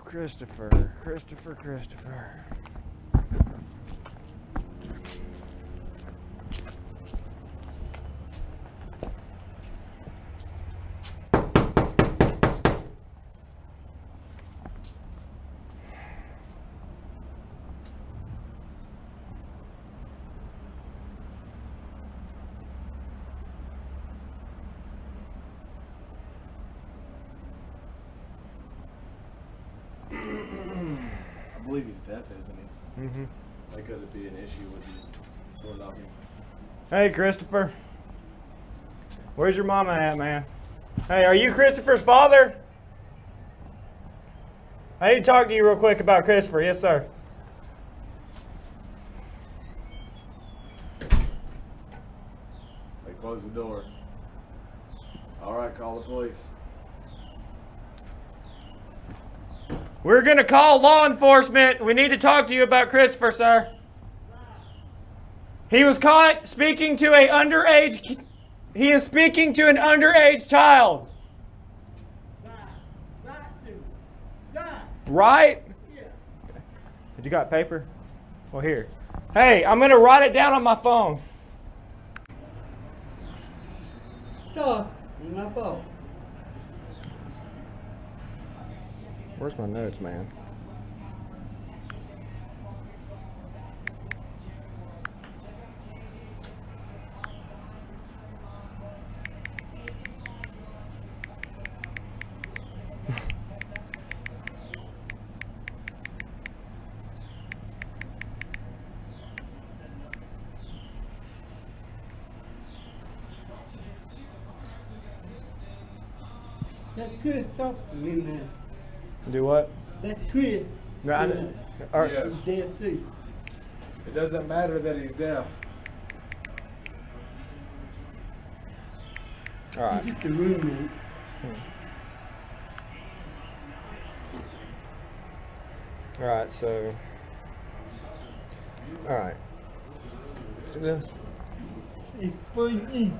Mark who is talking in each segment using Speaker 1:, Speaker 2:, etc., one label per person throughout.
Speaker 1: Christopher.
Speaker 2: I believe he's deaf, isn't he?
Speaker 1: Mm-hmm.
Speaker 2: That could be an issue with the door knocking.
Speaker 1: Hey, Christopher. Where's your mama at, man? Hey, are you Christopher's father? I need to talk to you real quick about Christopher. Yes, sir.
Speaker 2: They close the door. All right, call the police.
Speaker 1: We're going to call law enforcement. We need to talk to you about Christopher, sir. He was caught speaking to an underage. He is speaking to an underage child. Right? Yeah. Did you got paper? Well, here. Hey, I'm going to write it down on my phone.
Speaker 3: Sure, my fault.
Speaker 1: Where's my notes, man?
Speaker 3: That Chris something in there.
Speaker 1: Do what?
Speaker 3: That Chris.
Speaker 2: Yes.
Speaker 3: He's dead too.
Speaker 2: It doesn't matter that he's deaf.
Speaker 1: All right.
Speaker 3: He's just a roommate.
Speaker 1: All right, so. All right. See this?
Speaker 3: It's free.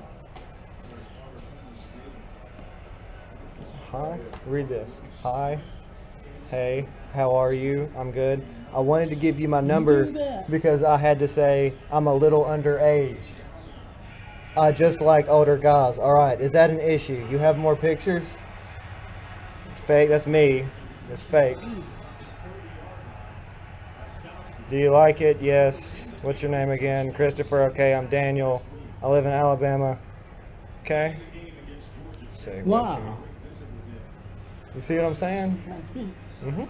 Speaker 1: Hi. Read this. Hi. Hey. How are you? I'm good. I wanted to give you my number because I had to say I'm a little underage. I just like older guys. All right. Is that an issue? You have more pictures? It's fake. That's me. It's fake. Do you like it? Yes. What's your name again? Christopher. Okay. I'm Daniel. I live in Alabama. Okay.
Speaker 3: Wow.
Speaker 1: You see what I'm saying? Mm-hmm.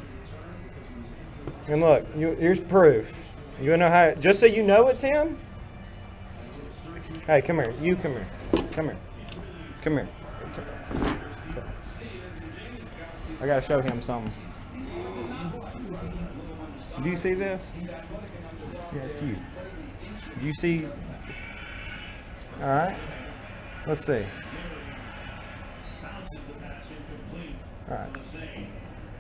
Speaker 1: And look, here's proof. You wanna know how? Just so you know it's him. Hey, come here. You come here. Come here. Come here. I gotta show him something. Do you see this? Yeah, it's you. Do you see? All right. Let's see. All right.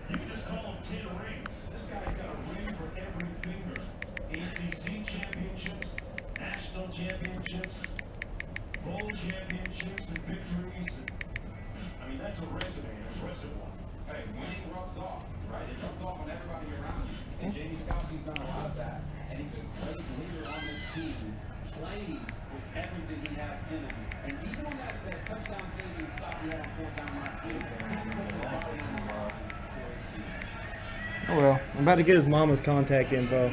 Speaker 4: You can just call him 10 rings. This guy's got a ring for every finger. ACC championships, national championships, bowl championships, and victories. I mean, that's a resume, an impressive one. Hey, winning rubs off, right? It rubs off on everybody around you. And Jamie Scotty's done a lot of that. And he's a great leader on this team. Plays with everything he has in him. And even on that touchdown saving stop he had on 4th down last week,
Speaker 1: Oh well, I'm about to get his mama's contact info.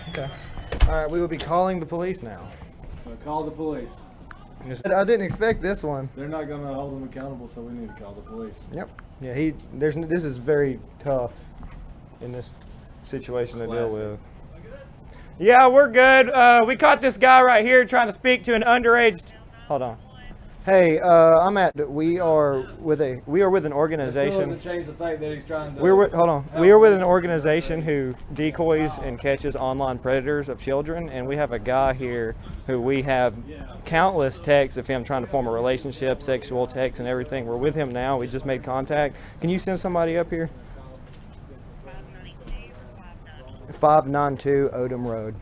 Speaker 1: Okay. All right, we will be calling the police now.
Speaker 2: Call the police.
Speaker 1: I didn't expect this one.
Speaker 2: They're not going to hold him accountable, so we need to call the police.
Speaker 1: Yep. Yeah, this is very tough in this situation to deal with. Yeah, we're good. We caught this guy right here trying to speak to an underage. Hold on. Hey, we are with an organization.
Speaker 2: That still doesn't change the fact that he's trying to.
Speaker 1: We are with an organization who decoys and catches online predators of children, and we have a guy here
Speaker 5: who we have countless texts of him trying to form a relationship, sexual texts and everything. We're with him now. We just made contact. Can you send somebody up here? 592 Odom Road.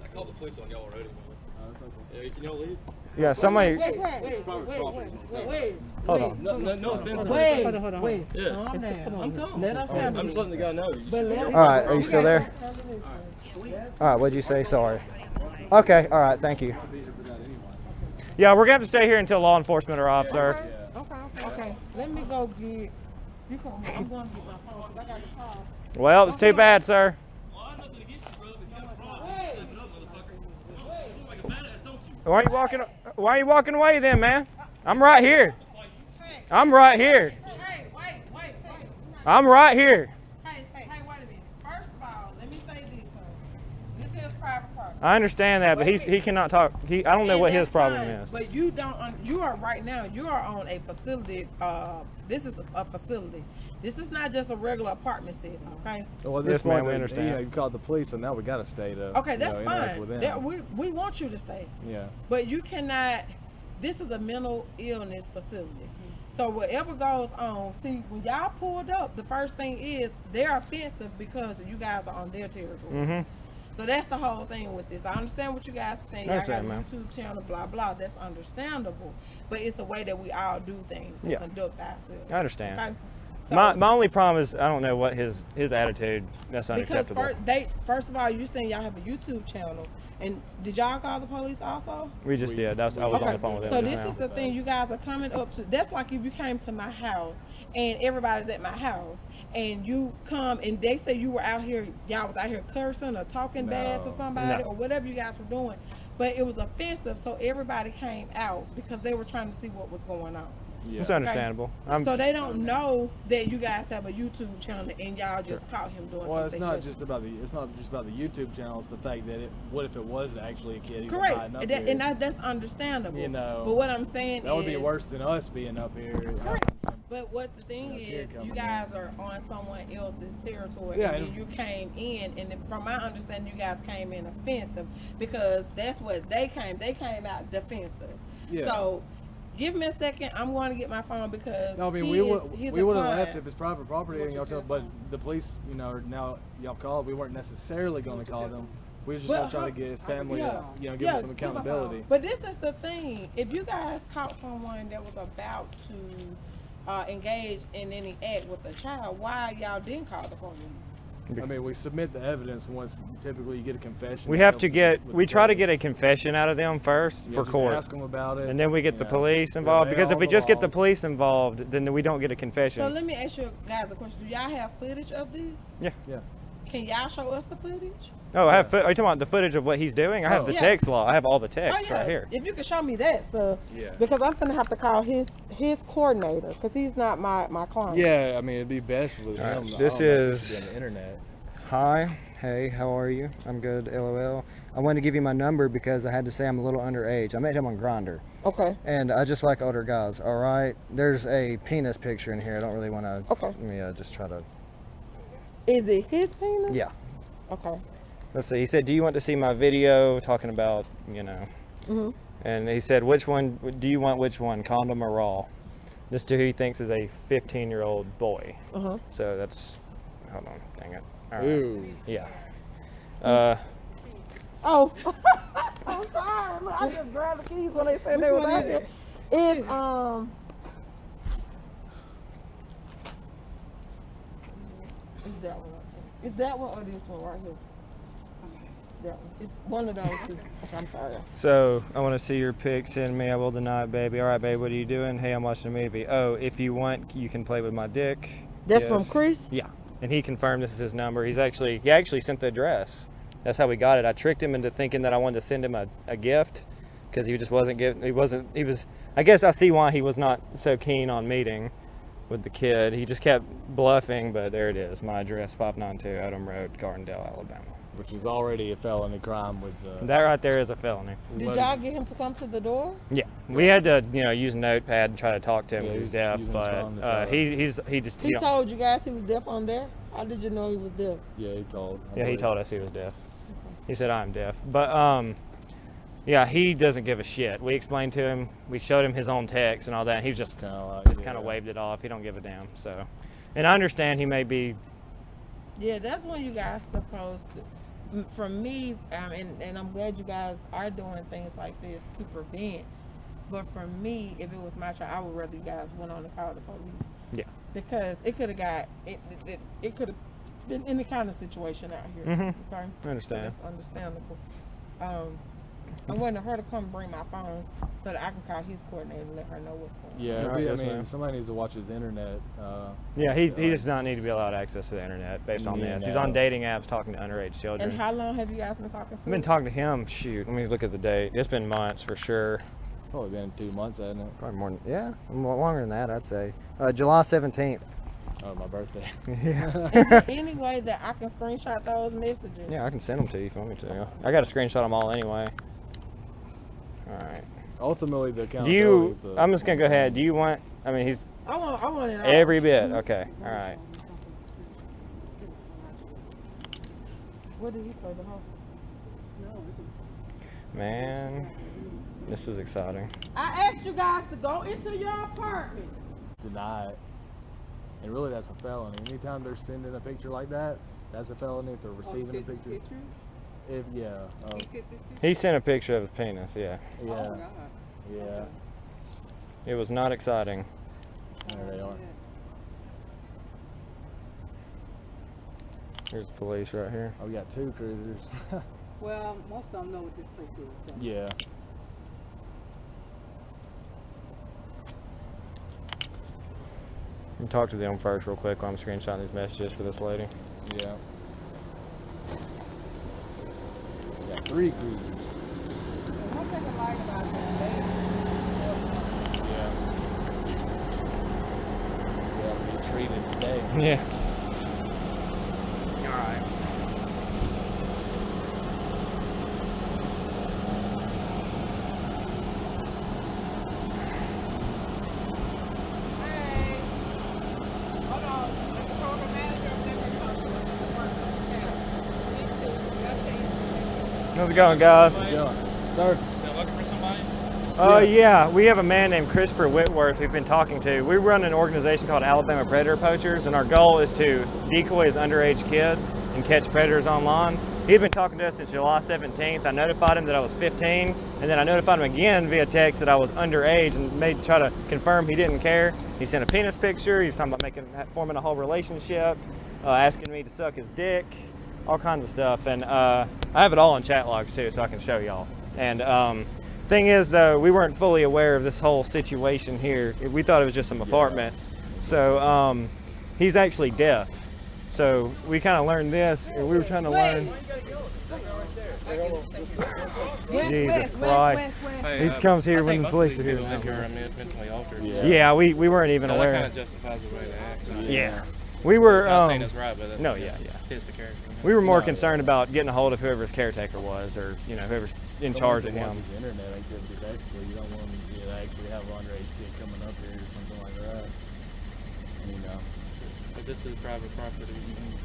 Speaker 6: I called the police on y'all already. Yeah, can y'all leave?
Speaker 5: Yeah, somebody.
Speaker 3: Wait.
Speaker 5: Hold on.
Speaker 6: No offense.
Speaker 3: Wait.
Speaker 6: Yeah.
Speaker 3: Calm down.
Speaker 6: I'm calm.
Speaker 3: Let us handle
Speaker 6: I'm just letting the guy know.
Speaker 5: All right, are you still there? All right, what'd you say? Sorry. Okay, all right, thank you. Yeah, we're gonna have to stay here until law enforcement are off, sir.
Speaker 7: Okay. Let me go get. You come. I'm going to get my phone 'cause I got the call.
Speaker 5: Well, it's too bad, sir. Why are you walking away then, man? I'm right here. I'm right here.
Speaker 7: Hey, wait.
Speaker 5: I'm right here.
Speaker 7: Hey, wait a minute. First of all, let me say this, sir. This is private property.
Speaker 5: I understand that, but he cannot talk. I don't know what his problem is.
Speaker 7: But you don't. You are right now. You are on a facility. This is a facility. This is not just a regular apartment setting, okay?
Speaker 2: Well, at
Speaker 5: Yes,
Speaker 2: this
Speaker 5: ma'am,
Speaker 2: point,
Speaker 5: we understand.
Speaker 2: You called the police, and now we got to stay to.
Speaker 7: Okay, that's
Speaker 2: interact
Speaker 7: fine.
Speaker 2: with them.
Speaker 7: We want you to stay.
Speaker 2: Yeah.
Speaker 7: But you cannot. This is a mental illness facility. So whatever goes on, see, when y'all pulled up, the first thing is they're offensive because you guys are on their territory.
Speaker 5: Mm-hmm.
Speaker 7: So that's the whole thing with this. I understand what you guys are saying. Y'all got a
Speaker 5: Understand, ma'am.
Speaker 7: YouTube channel, blah, blah. That's understandable. But it's the way that we all do things and
Speaker 5: Yeah.
Speaker 7: conduct ourselves.
Speaker 5: I understand.
Speaker 7: Okay? So,
Speaker 5: My only problem is I don't know what his attitude. That's
Speaker 7: because
Speaker 5: unacceptable.
Speaker 7: first of all, you saying y'all have a YouTube channel. And did y'all call the police also?
Speaker 5: We just did. I was on the phone with him.
Speaker 7: So
Speaker 5: just
Speaker 7: this
Speaker 5: now.
Speaker 7: is the thing you guys are coming up to. That's like if you came to my house and everybody's at my house and you come and they say you were out here, y'all was out here cursing or talking bad to somebody
Speaker 5: No.
Speaker 7: or whatever you guys were doing. But it was offensive, so everybody came out because they were trying to see what was going on.
Speaker 5: It's understandable.
Speaker 7: So they don't know that you guys have a YouTube channel and y'all just caught him doing
Speaker 2: Well, it's
Speaker 7: something.
Speaker 2: not just about the YouTube channel. It's the fact that what if it was actually a kid?
Speaker 7: Correct,
Speaker 2: hiding up
Speaker 7: and
Speaker 2: here?
Speaker 7: that's understandable.
Speaker 2: You know,
Speaker 7: but what I'm saying
Speaker 2: that would
Speaker 7: is
Speaker 2: be worse than us being up here.
Speaker 7: correct. But what the thing
Speaker 2: Yeah,
Speaker 7: is,
Speaker 2: kid coming
Speaker 7: you guys are on someone else's territory,
Speaker 2: Yeah,
Speaker 7: and then you came in, and from my understanding, you guys came in offensive because that's what they came. They came out defensive.
Speaker 2: Yeah.
Speaker 7: So, give me a second. I'm going to get my phone because
Speaker 2: No, I mean,
Speaker 7: he's
Speaker 2: we
Speaker 7: a
Speaker 2: would have
Speaker 7: client.
Speaker 2: left if it's private property and y'all tell, but the police, now y'all called. We weren't necessarily going to call them. We were just going to try to get his family, give him some accountability.
Speaker 7: But this is the thing. If you guys caught someone that was about to engage in any act with a child, why y'all didn't call the police?
Speaker 2: I mean, we submit the evidence once. Typically, you get a confession.
Speaker 5: We have to we try to get a confession out of them first for
Speaker 2: just
Speaker 5: court.
Speaker 2: Ask them about it,
Speaker 5: And then we get the
Speaker 2: know.
Speaker 5: police involved,
Speaker 2: Obey
Speaker 5: because if
Speaker 2: all
Speaker 5: we
Speaker 2: the
Speaker 5: just get the
Speaker 2: laws.
Speaker 5: police involved, then we don't get a
Speaker 7: So
Speaker 5: confession.
Speaker 7: let me ask you guys a question. Do y'all have footage of this?
Speaker 5: Yeah.
Speaker 7: Can y'all show us the footage?
Speaker 5: Oh, I have. Are you talking about the footage of what he's doing? I have the
Speaker 7: Yeah.
Speaker 5: text log. I have all the text
Speaker 7: Oh yeah.
Speaker 5: right here.
Speaker 7: If you can show me that stuff.
Speaker 2: Yeah.
Speaker 7: Because I'm gonna have to call his coordinator because he's not my client.
Speaker 2: Yeah, I mean, it'd be best with
Speaker 5: All right,
Speaker 2: him.
Speaker 5: this
Speaker 2: I don't know if it
Speaker 5: is-
Speaker 2: should be on the internet.
Speaker 5: Hi. Hey, how are you? I'm good. LOL. I wanted to give you my number because I had to say I'm a little underage. I met him on Grindr,
Speaker 7: Okay.
Speaker 5: and I just like older guys. All right. There's a penis picture in here. I don't really want to.
Speaker 7: Okay.
Speaker 5: Let me just try to.
Speaker 7: Is it his penis?
Speaker 5: Yeah.
Speaker 7: Okay.
Speaker 5: Let's see. He said, "Do you want to see my video talking about,
Speaker 7: Mhm.
Speaker 5: And he said, "Which one do you want? Which one, condom or raw?" This to who he thinks is a 15-year-old boy.
Speaker 7: Uh-huh.
Speaker 5: So that's. Hold on. Dang it. All right.
Speaker 2: Ooh.
Speaker 5: Yeah.
Speaker 7: Oh. I'm sorry. Look, I just grabbed the keys when they said they was out here. It's It's that one. It's that one or this one right here. That one. It's one of those two. Okay, I'm sorry.
Speaker 5: So I want to see your pic. Send me. I will deny it, baby. All right, babe. What are you doing? Hey, I'm watching a movie. Oh, if you want, you can play with my dick.
Speaker 7: That's
Speaker 5: Yes.
Speaker 7: from Chris?
Speaker 5: Yeah, and he confirmed this is his number. He actually sent the address. That's how we got it. I tricked him into thinking that I wanted to send him a gift because he just wasn't giving. He was. I guess I see why he was not so keen on meeting with the kid. He just kept bluffing. But there it is. My address, 592 Odom Road, Gardendale, Alabama.
Speaker 2: Which is already a felony crime with.
Speaker 5: That right there is a felony.
Speaker 7: Did y'all get him to come to the door?
Speaker 5: Yeah, we had to, use a notepad and try to talk to him
Speaker 2: Yeah,
Speaker 5: because he's
Speaker 2: he's
Speaker 5: deaf,
Speaker 2: using his phone to try
Speaker 5: but
Speaker 2: to-
Speaker 5: he just
Speaker 7: He told you guys he was deaf on there? How did you know he was deaf?
Speaker 2: Yeah, he told.
Speaker 5: Yeah, he told us he was deaf. He said I'm deaf, but Yeah, he doesn't give a shit. We explained to him, we showed him his own text and all that. And he just kind of waved it off. He don't give a damn. So, and I understand he may be.
Speaker 7: Yeah, that's when you guys supposed to. For me, and I'm glad you guys are doing things like this to prevent. But for me, if it was my child, I would rather you guys went on and called the police.
Speaker 5: Yeah.
Speaker 7: Because it could have it could have been any kind of situation out here.
Speaker 5: Mm-hmm.
Speaker 7: Okay.
Speaker 5: I understand.
Speaker 7: So that's understandable. I wanted her to come bring my phone so that I can call his coordinator and let her know what's going on.
Speaker 2: Yeah,
Speaker 5: Right,
Speaker 2: I
Speaker 5: yes,
Speaker 2: mean,
Speaker 5: ma'am.
Speaker 2: somebody needs to watch his internet.
Speaker 5: Yeah, he does not need to be allowed access to the internet based on this. He's on dating apps talking to underage children.
Speaker 7: And how long have you guys been talking to
Speaker 5: I've been
Speaker 7: him?
Speaker 5: talking to him. Shoot, let me look at the date. It's been months for sure.
Speaker 2: Probably been 2 months, hasn't it?
Speaker 5: Probably more than, longer than that, I'd say. July 17th.
Speaker 2: Oh, my birthday.
Speaker 5: Yeah.
Speaker 7: Is there any way that I can screenshot those messages?
Speaker 5: Yeah, I can send them to you if you want me to. I got to screenshot them all anyway. All right.
Speaker 2: Ultimately, the accountability is the...
Speaker 5: I'm just going to go ahead. Do you want, I mean, he's
Speaker 7: I want it all.
Speaker 5: every bit. Okay, all right.
Speaker 7: What did he say? The whole?
Speaker 5: Man, this was exciting.
Speaker 7: I asked you guys to go into your apartment.
Speaker 2: Deny it. And really, that's a felony. Anytime they're sending a picture like that, that's a felony. If they're receiving a picture. If, yeah.
Speaker 5: He sent a picture of his penis, yeah.
Speaker 2: Yeah. Yeah.
Speaker 5: It was not exciting.
Speaker 2: There they are.
Speaker 5: Here's the police right here.
Speaker 2: Oh, we got 2 cruisers.
Speaker 8: Well, most of them know what this place is. So.
Speaker 2: Yeah.
Speaker 5: Let me talk to them first real quick while I'm screenshotting these messages for this lady.
Speaker 2: Yeah. We got 3 cruisers.
Speaker 7: One thing I like about that,
Speaker 2: Yeah. They'll be treated today.
Speaker 5: Yeah.
Speaker 7: hey, hold on. The program manager, I'm never talking to
Speaker 5: How's it going, guys?
Speaker 2: How's it going? Sir?
Speaker 6: Looking for somebody?
Speaker 5: Yeah, we have a man named Christopher Whitworth we've been talking to. We run an organization called Alabama Predator Poachers, and our goal is to decoy as underage kids and catch predators online. He'd been talking to us since July 17th. I notified him that I was 15, and then I notified him again via text that I was underage and try to confirm he didn't care. He sent a penis picture. He was talking about forming a whole relationship, asking me to suck his dick, all kinds of stuff. And I have it all in chat logs too, so I can show y'all. And thing is, though, we weren't fully aware of this whole situation here. We thought it was just some apartments. So he's actually deaf. So we kind of learned this, and we were trying to learn. Jesus Christ.
Speaker 6: Hey,
Speaker 5: He comes here
Speaker 6: I
Speaker 5: when
Speaker 6: think
Speaker 5: the police are
Speaker 6: most of
Speaker 5: here.
Speaker 6: these people live here, mentally altered.
Speaker 5: Yeah, we weren't even
Speaker 6: So that
Speaker 5: aware.
Speaker 6: kind of justifies the way they act. So
Speaker 5: Yeah. We were,
Speaker 6: I'm not saying that's right, but that's,
Speaker 5: no, yeah.
Speaker 6: fits the character.
Speaker 5: We were more
Speaker 2: No,
Speaker 5: concerned about getting a hold of whoever's caretaker was, or, you know, whoever's in charge of him.
Speaker 2: Internet activity, basically. You don't want them to actually have an underage kid coming up here or something like that. You know.
Speaker 6: But this is private property.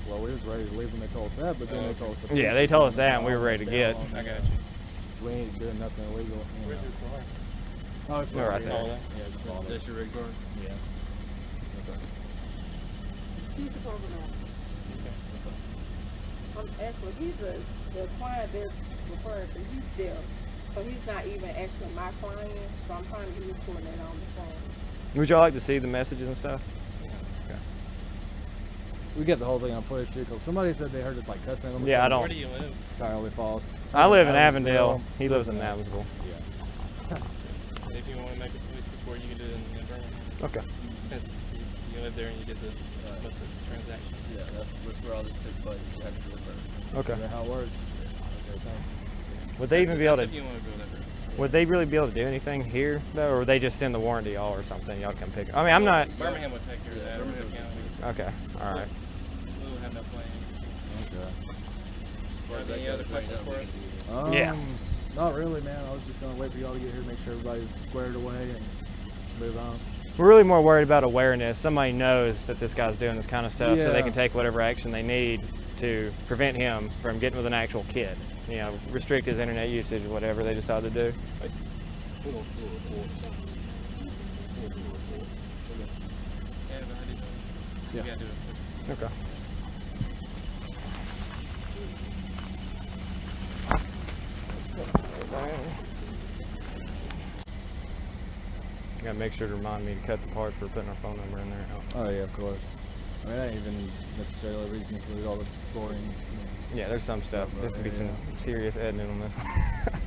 Speaker 2: Well, we was ready to leave when they told us that, but then they told us.
Speaker 5: Yeah, they told us that, and we were ready to get.
Speaker 6: I got you.
Speaker 2: We ain't doing nothing illegal.
Speaker 6: Where's your car?
Speaker 2: Oh, it's
Speaker 5: Right there.
Speaker 6: All that?
Speaker 2: Yeah, just all
Speaker 6: That's
Speaker 2: that.
Speaker 6: your rig car?
Speaker 2: Yeah.
Speaker 8: He's the program manager. Actually, he's the client that's referring to. He's deaf, so he's not even actually my client. So I'm trying to get his coordinator on the phone.
Speaker 5: Would y'all like to see the messages and stuff?
Speaker 2: We get the whole thing on footage too, because somebody said they heard us like cussing at them.
Speaker 5: Yeah, I don't.
Speaker 6: Where do you live?
Speaker 2: Entirely false.
Speaker 5: I live in Avondale. He lives in Navasville.
Speaker 2: Yeah.
Speaker 6: If you want to make a police report, you can do it in Birmingham.
Speaker 5: Okay.
Speaker 6: Since you live there and you did the most of the transaction.
Speaker 9: Yeah, that's where all this took place. You have to do it first.
Speaker 5: Okay.
Speaker 2: Is that how it works? Okay, thanks.
Speaker 5: Would they even be able
Speaker 6: That's
Speaker 5: to?
Speaker 6: if you want to go that route.
Speaker 5: Would they really be able to do anything here though, or would they just send the warranty y'all or something? Y'all come pick it. I mean, I'm not.
Speaker 6: Birmingham would take care of that. Birmingham County.
Speaker 5: Okay. All right.
Speaker 6: We would have no plans.
Speaker 2: Okay.
Speaker 6: Any other questions for us?
Speaker 5: Yeah.
Speaker 2: Not really, man. I was just gonna wait for y'all to get here, make sure everybody's squared away, and move on.
Speaker 5: We're really more worried about awareness. Somebody knows that this guy's doing this kind of stuff, so they
Speaker 2: Yeah.
Speaker 5: can take whatever action they need to prevent him from getting with an actual kid. you know, restrict his internet usage or whatever they decide to do.
Speaker 6: We're going to do a report. We'll do a report.
Speaker 9: Yeah, but I didn't know.
Speaker 2: Yeah.
Speaker 9: You gotta do it.
Speaker 5: Okay. Gotta make sure to remind me to cut the parts for putting our phone number in there.
Speaker 2: Oh yeah, of course. I mean, I ain't even necessarily a reason to include all the boring.
Speaker 5: Yeah, there's some stuff. There's gonna be some serious editing on this one.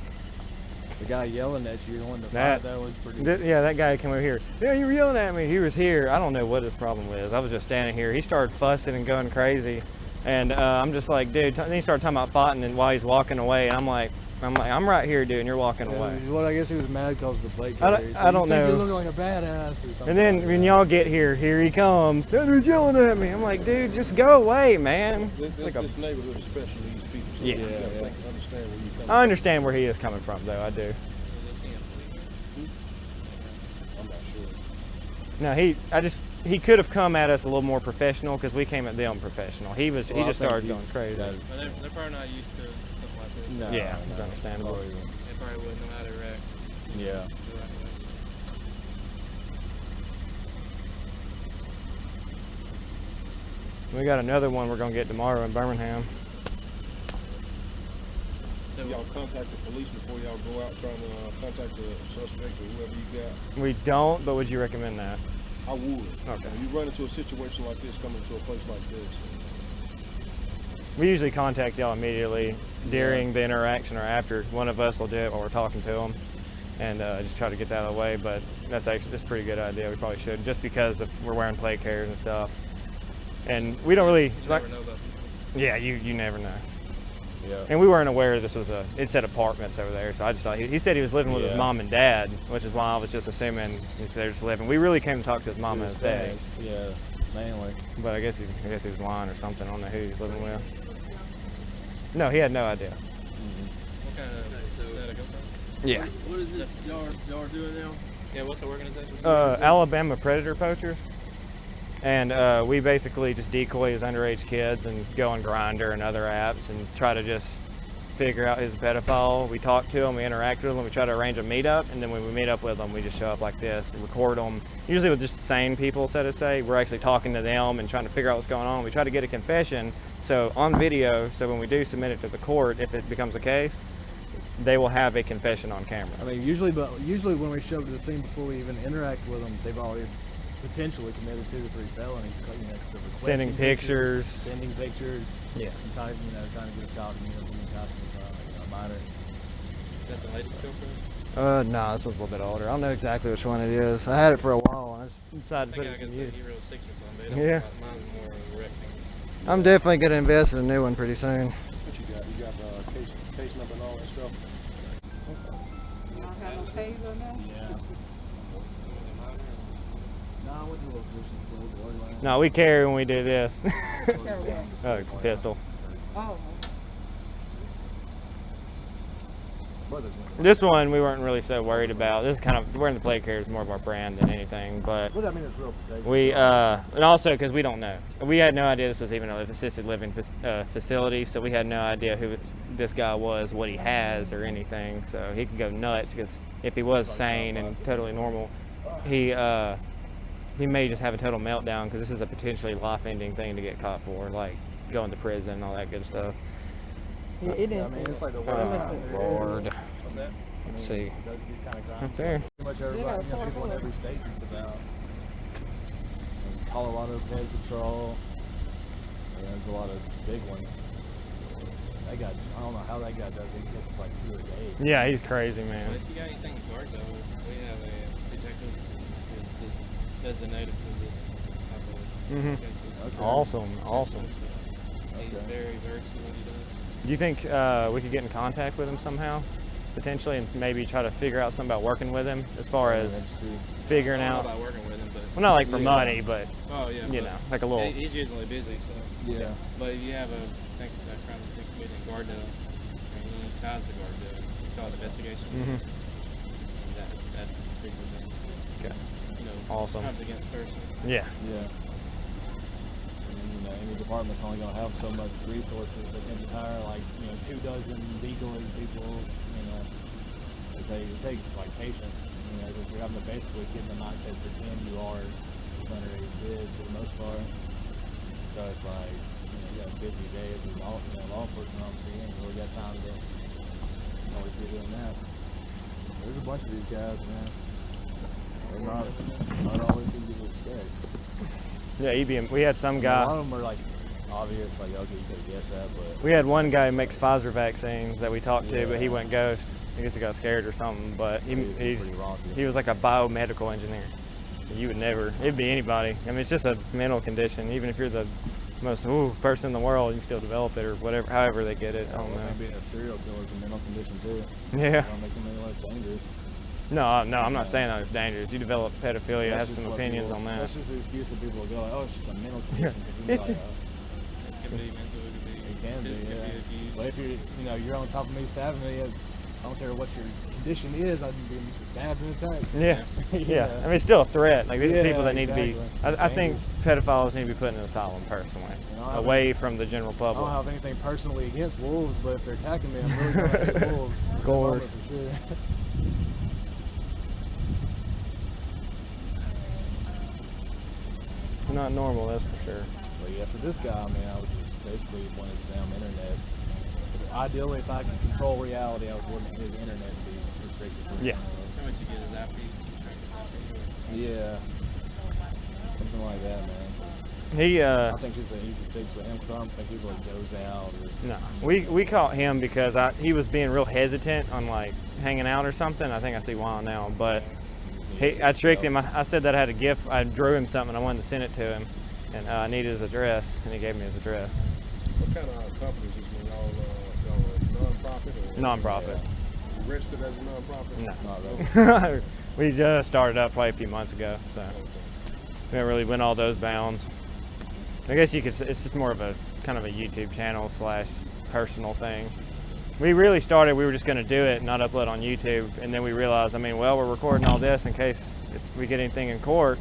Speaker 2: The guy yelling at you on the
Speaker 5: That-
Speaker 2: that was pretty.
Speaker 5: Yeah, that guy came over here. Yeah, you were yelling at me. He was here. I don't know what his problem was. I was just standing here. He started fussing and going crazy, and I'm just like, dude. Then he started talking about fighting, and while he's walking away, and I'm like, I'm right here, dude, and you're walking away.
Speaker 2: Well, I guess he was mad because of the plate
Speaker 5: I don't-
Speaker 2: carrier.
Speaker 5: I don't
Speaker 2: You think
Speaker 5: know.
Speaker 2: you look like a badass or something.
Speaker 5: And then
Speaker 2: like
Speaker 5: when
Speaker 2: that.
Speaker 5: y'all get here he comes. That dude's yelling at me. I'm like, dude, just go away, man.
Speaker 6: This
Speaker 5: Like a-
Speaker 6: neighborhood is special needs people, so
Speaker 5: Yeah.
Speaker 6: you gotta think, understand where you come
Speaker 5: I understand where he is coming from, though. I do.
Speaker 6: I'm not sure.
Speaker 5: No, he could have come at us a little more professional because we came at them professional. He
Speaker 2: Well,
Speaker 5: just
Speaker 2: I think
Speaker 5: started
Speaker 2: he's
Speaker 5: going crazy.
Speaker 2: got-
Speaker 9: But they're probably not used to something like this.
Speaker 2: No,
Speaker 5: Yeah, it's understandable.
Speaker 2: Probably won't.
Speaker 9: They probably wouldn't know how to react
Speaker 2: Yeah.
Speaker 9: the right way.
Speaker 5: We got another one we're gonna get tomorrow in Birmingham.
Speaker 9: So,
Speaker 6: Y'all contact the police before y'all go out trying to contact the suspect or whoever you got?
Speaker 5: We don't, but would you recommend that?
Speaker 6: I would.
Speaker 5: Okay.
Speaker 6: When you run into a situation like this, coming to a place like this,
Speaker 5: We usually contact y'all immediately during the interaction or after. One of us will do it while we're talking to them, and just try to get that out of the way. But that's a pretty good idea. We probably should, just because we're wearing plate carriers and stuff, and we don't really
Speaker 9: you
Speaker 5: like.
Speaker 9: never know about people.
Speaker 5: Yeah, you never know.
Speaker 2: Yeah.
Speaker 5: And we weren't aware this was it said apartments over there, so I just thought he said he was living with his
Speaker 2: Yeah.
Speaker 5: mom and dad, which is why I was just assuming if they're just living. We really came to talk to his mom and his dad,
Speaker 2: Yeah, mainly.
Speaker 5: but I guess he was lying or something. I don't know who he's living with. No, he had no idea.
Speaker 9: What kind of, is that a GoPro?
Speaker 5: Yeah.
Speaker 9: What is this y'all are doing now? Yeah, what's the organization?
Speaker 5: Alabama predator poachers, and we basically just decoy his underage kids and go on Grindr and other apps and try to just figure out his pedophile. We talk to him, we interact with him, we try to arrange a meetup, and then when we meet up with them, we just show up like this and record them. Usually with just sane people, so to say. We're actually talking to them and trying to figure out what's going on. We try to get a confession, so on video, so when we do submit it to the court, if it becomes a case, they will have a confession on camera.
Speaker 2: I mean, usually when we show up to the scene before we even interact with them, they've already potentially committed 2 to 3 felonies. You know, the requesting
Speaker 5: Sending pictures.
Speaker 2: sending pictures,
Speaker 5: Yeah.
Speaker 2: and trying to get a child community costume minor.
Speaker 9: Is that the latest GoPro?
Speaker 5: No, this one's a little bit older. I don't know exactly which one it is. I had it for a while, and I just decided
Speaker 9: I
Speaker 5: to
Speaker 9: think
Speaker 5: put
Speaker 9: I
Speaker 5: it
Speaker 9: got
Speaker 5: in
Speaker 9: the
Speaker 5: use.
Speaker 9: Hero 6 or something, but
Speaker 5: Yeah.
Speaker 9: mine's more rectangle.
Speaker 5: I'm definitely going to invest in a new one pretty soon.
Speaker 6: what you got? You got case number and all that stuff?
Speaker 8: You don't have no taser now?
Speaker 2: Yeah. No, I went to a location.
Speaker 5: No, we carry when we do this.
Speaker 8: Carry what?
Speaker 5: Pistol.
Speaker 8: Oh.
Speaker 5: This one we weren't really so worried about. This is kind of, wearing the plate carrier is more of our brand than anything, but
Speaker 2: Well, I mean, it's real protection.
Speaker 5: we, and also because we don't know. We had no idea this was even an assisted living facility, so we had no idea who this guy was, what he has, or anything. So he could go nuts, because if he was sane and totally normal, he may just have a total meltdown, because this is a potentially life-ending thing to get caught for, like going to prison and all that good stuff.
Speaker 7: Yeah, it is.
Speaker 2: I mean, it's like the
Speaker 5: Oh, Lord.
Speaker 9: What's that?
Speaker 5: Let's see.
Speaker 2: It does get kind of grimy.
Speaker 5: Up there.
Speaker 2: Pretty much everybody, people in every state just about. Colorado Pet Patrol. And there's a lot of big ones. That guy, I don't know how that guy does it. He gets like 2 a day.
Speaker 5: Yeah, he's crazy,
Speaker 9: But
Speaker 5: man.
Speaker 9: if you got anything to guard though, we have a detective who's designated for this type of
Speaker 5: Mhm.
Speaker 9: cases.
Speaker 2: Okay.
Speaker 5: Awesome.
Speaker 9: He's
Speaker 2: Okay.
Speaker 9: very versed in what he does.
Speaker 5: Do you think we could get in contact with him somehow, potentially, and maybe try to figure out something about working with him, as far as figuring
Speaker 9: I don't
Speaker 5: out?
Speaker 9: know about working with him, but
Speaker 5: Well, not like for
Speaker 2: Yeah.
Speaker 5: money, but
Speaker 9: oh yeah,
Speaker 5: you
Speaker 9: but
Speaker 5: know, like a little.
Speaker 9: he's usually busy, so
Speaker 2: Yeah.
Speaker 9: But if you have a think that crime committed in Gardner, and you need ties to Gardner, call it investigation.
Speaker 5: Mhm.
Speaker 9: And that's the speaker of
Speaker 5: Okay.
Speaker 9: you know,
Speaker 5: Awesome.
Speaker 9: crimes against person.
Speaker 5: Yeah.
Speaker 2: Yeah. And then, the department's only gonna have so much resources. They can just hire like 24 legally people. It takes like patience. Because you're having to basically get in the mindset pretend you are this underage kid for the most part. So it's like you got a busy day as a law enforcement officer, and you really got time to always be doing that. There's a bunch of these guys, man. They're not always easy to expect.
Speaker 5: Yeah, we had some guy.
Speaker 2: A lot of them are like obvious, like okay, you could guess that, but
Speaker 5: we had one guy who makes Pfizer vaccines that we talked to, but he went ghost. I guess he got scared or something, but he was like a biomedical engineer. You would never, it'd be anybody. I mean, it's just a mental condition. Even if you're the most person in the world, you can still develop it or whatever, however they get it. I don't know.
Speaker 2: Being a serial killer is a mental condition too.
Speaker 5: Yeah.
Speaker 2: Don't make them any less dangerous.
Speaker 5: No, I'm not saying that it's dangerous. You develop pedophilia, have some opinions on that.
Speaker 2: That's just the excuse that people go like, oh, it's just a mental condition.
Speaker 5: It
Speaker 9: can be mental,
Speaker 2: it can be, yeah. But if you're on top of me stabbing me, I don't care what your condition is, I'd be stabbed and attacked.
Speaker 5: Yeah. Yeah. I mean, it's still a threat. Like, these are people that need to be, I think pedophiles need to be put in an asylum, personally, away from the general public.
Speaker 2: I don't have anything personally against wolves, but if they're attacking me, I'm really going to hate wolves.
Speaker 5: Of course.
Speaker 2: For sure.
Speaker 5: Not normal, that's for sure.
Speaker 2: But yeah, for this guy, I mean, I was just basically want his damn internet. Ideally, if I could control reality, I would want his internet to be restricted.
Speaker 5: Yeah.
Speaker 9: How much you get is after
Speaker 2: Yeah. Something like that, man.
Speaker 5: I
Speaker 2: think it's an easy fix for him because I don't think he really goes out.
Speaker 5: No. We caught him because he was being real hesitant on like hanging out or something. I think I see why now, but I tricked him. I said that I had a gift. I drew him something. I wanted to send it to him, and I needed his address, and he gave me his address.
Speaker 6: What kind of company is this one? Y'all non-profit or?
Speaker 5: Non-profit.
Speaker 6: You registered as a non-profit?
Speaker 5: No. Not really. We just started up probably a few months ago, so we haven't really went all those bounds. I guess you could. It's just more of a kind of a YouTube channel / personal thing. We really started. We were just going to do it, and not upload on YouTube, and then we realized. I mean, well, we're recording all this in case if we get anything in court,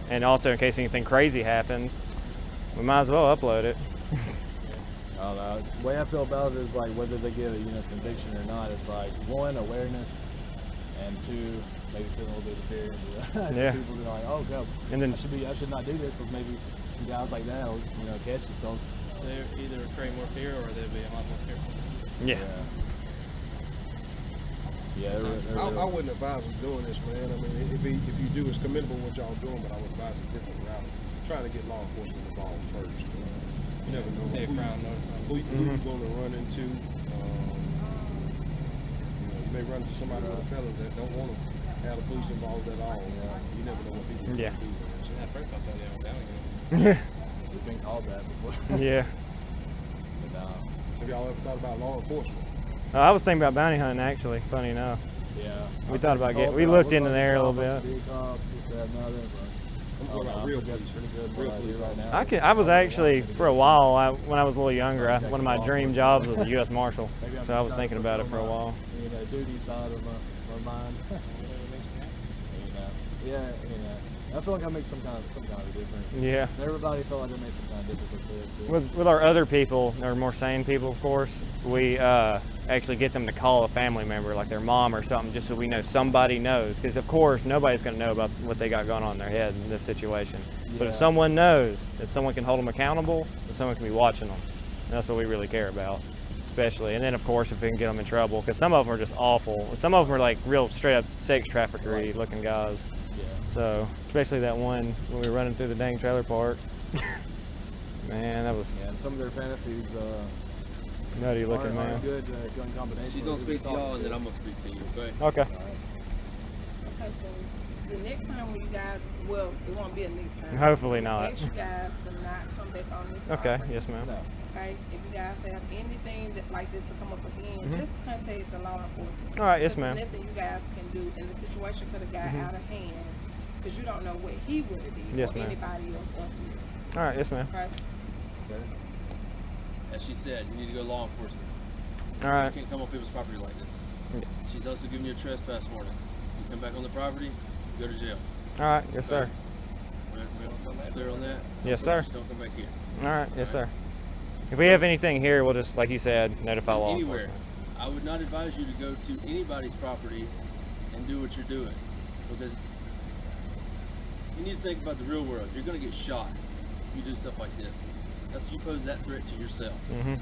Speaker 5: and also in case anything crazy happens, we might as well upload it.
Speaker 2: I don't know. The way I feel about it is like whether they get a conviction or not. It's like one, awareness, and two, maybe feel a little bit of fear.
Speaker 5: Yeah.
Speaker 2: People be like, oh god,
Speaker 5: and then
Speaker 2: I should not do this, but maybe some guys like that will catch us.
Speaker 9: They either create more fear or they'll be a lot more careful.
Speaker 5: Yeah.
Speaker 2: Yeah.
Speaker 6: I wouldn't advise them doing this, man. I mean, if you do, it's commendable what y'all doing, but I would advise a different route. Trying to get law enforcement involved first. You never know who you're going to run into. You may run into somebody with a fellow that don't want to have the police involved at all. You never know what people do.
Speaker 9: At first I thought they were down again.
Speaker 5: Yeah.
Speaker 2: We've been called that before.
Speaker 5: Yeah.
Speaker 2: But,
Speaker 6: have y'all ever thought about law enforcement?
Speaker 5: I was thinking about bounty hunting, actually. Funny enough.
Speaker 2: Yeah.
Speaker 5: We thought about getting. We looked into there a little bit. I was actually for a while when I was a little younger. One of my dream jobs was a U.S. Marshal, so I was thinking about it for a while.
Speaker 2: Duty side of my mind. Yeah. I feel like I make some kind of difference.
Speaker 5: Yeah.
Speaker 2: Everybody felt like I made some kind of difference.
Speaker 5: With our other people, or more sane people, of course, we actually get them to call a family member, like their mom or something, just so we know somebody knows. Because of course, nobody's going to know about what they got going on in their head in this situation. Yeah. But if someone knows, that someone can hold them accountable, that someone can be watching them. And that's what we really care about, especially. And then, of course, if we can get them in trouble, because some of them are just awful. Some of them are like real straight up sex traffickery looking guys. So, especially that one when we were running through the dang trailer park. Man, that was...
Speaker 2: Yeah, and some of their fantasies...
Speaker 5: nutty looking, man.
Speaker 2: Good gun combination.
Speaker 9: She's going to speak to y'all, and then I'm going to speak to you, okay?
Speaker 5: Okay.
Speaker 8: Okay, so the next time when you guys... Well, it won't be a next time.
Speaker 5: Hopefully not.
Speaker 8: Ask you guys to not come back on this
Speaker 5: Okay,
Speaker 8: property.
Speaker 5: yes, ma'am.
Speaker 8: Okay, if you guys have anything like this to come up again, just contact the law enforcement.
Speaker 5: All right, yes, ma'am.
Speaker 8: There's nothing you guys can do, and the situation could have got out of hand. Because you don't know what he would have did or anybody else up here.
Speaker 5: All right, yes, ma'am.
Speaker 8: Okay.
Speaker 9: As she said, you need to go to law enforcement.
Speaker 5: All right.
Speaker 9: You can't come on people's property like this.
Speaker 5: Yeah.
Speaker 9: She's also giving you a trespass warning. You come back on the property, you go to jail.
Speaker 5: All right, yes, sir.
Speaker 9: Clear on that?
Speaker 5: Yes, sir.
Speaker 9: Just don't come back here.
Speaker 5: All right. Yes, sir. If we have anything here, we'll just, like you said, notify law
Speaker 9: Anywhere.
Speaker 5: enforcement.
Speaker 9: I would not advise you to go to anybody's property and do what you're doing, because you need to think about the real world. You're going to get shot if you do stuff like this. That's you pose that threat to yourself.
Speaker 5: Mm-hmm.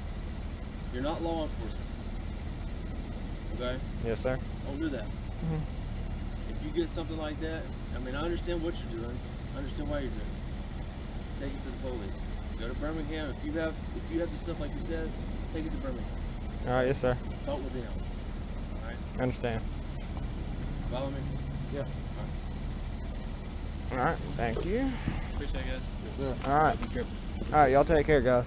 Speaker 9: You're not law enforcement. Okay?
Speaker 5: Yes, sir.
Speaker 9: Don't do that.
Speaker 5: Mm-hmm.
Speaker 9: If you get something like that, I mean, I understand what you're doing. I understand why you're doing it. Take it to the police. Go to Birmingham. If you have the stuff like you said, take it to Birmingham.
Speaker 5: All right. Yes, sir.
Speaker 9: Talk with them. All right?
Speaker 5: I understand.
Speaker 9: Follow me?
Speaker 6: Yeah.
Speaker 5: All right. Thank you.
Speaker 9: Appreciate it, guys.
Speaker 6: Yes, sir.
Speaker 5: All right.
Speaker 6: Be careful.
Speaker 5: All right. Y'all take care, guys.